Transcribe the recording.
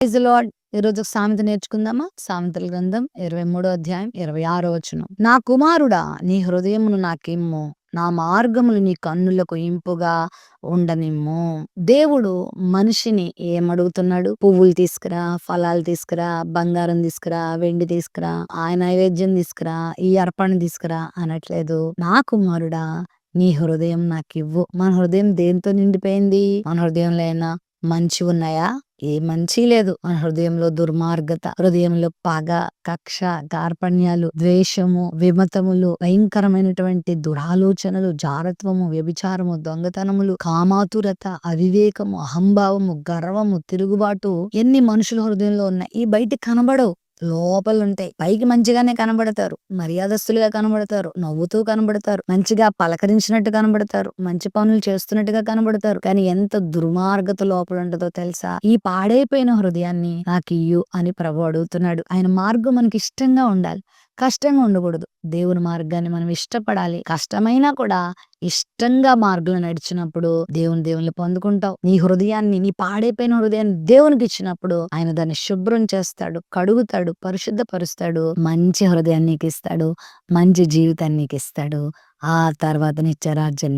Praise the lord. ఈరోజు ఒక సామెత నేర్చుకుందామా? సామెతల గ్రంథం 23వ అధ్యాయం 26వ వచనం. నా కుమారుడా, నీ హృదయమును నాకిమ్ము, నా మార్గములు నీ కన్నులకు ఇంపుగా ఉండనిమ్ము. దేవుడు మనిషిని ఏమడుగుతున్నాడు? పువ్వులు తీసుకురా, ఫలాలు తీసుకురా, బంగారం తీసుకురా, వెండి తీసుకురా, ఆ నైవేద్యం తీసుకురా, ఈ అర్పణ తీసుకురా అనట్లేదు. నా కుమారుడా, నీ హృదయం నాకివ్వు. మన హృదయం దేంతో నిండిపోయింది? మన హృదయంలో అయినా మంచి ఉన్నాయా? ఏ మంచి లేదు. మన హృదయంలో దుర్మార్గత, హృదయంలో పగ, కక్ష, కార్పణ్యాలు, ద్వేషము, విమతములు, భయంకరమైనటువంటి దురాలోచనలు, జారత్వము, వ్యభిచారము, దొంగతనములు, కామాతురత, అవివేకము, అహంభావము, గర్వము, తిరుగుబాటు ఎన్ని మనుషుల హృదయంలో ఉన్నాయి. ఈ బయటికి కనబడవు, లోపలుంటాయి. పైకి మంచిగానే కనబడతారు, మర్యాదస్తులుగా కనబడతారు, నవ్వుతూ కనబడతారు, మంచిగా పలకరించినట్టు కనబడతారు, మంచి పనులు చేస్తున్నట్టుగా కనబడతారు. కానీ ఎంత దుర్మార్గత లోపల ఉంటుందో తెలుసా? ఈ పాడైపోయిన హృదయాన్ని నాకియ్యు అని ప్రభు అడుగుతున్నాడు. ఆయన మార్గం మనకి ఇష్టంగా ఉండాలి, కష్టంగా ఉండకూడదు. దేవుని మార్గాన్ని మనం ఇష్టపడాలి. కష్టమైనా కూడా ఇష్టంగా మార్గంలో నడిచినప్పుడు దేవుని పొందుకుంటావు. నీ హృదయాన్ని, నీ పాడైపోయిన హృదయాన్ని దేవునికి ఇచ్చినప్పుడు ఆయన దాన్ని శుభ్రం చేస్తాడు, కడుగుతాడు, పరిశుద్ధపరుస్తాడు, మంచి హృదయాన్ని నీకు ఇస్తాడు, మంచి జీవితాన్ని నీకు ఇస్తాడు. ఆ తర్వాత నిత్యరాజ్యాన్ని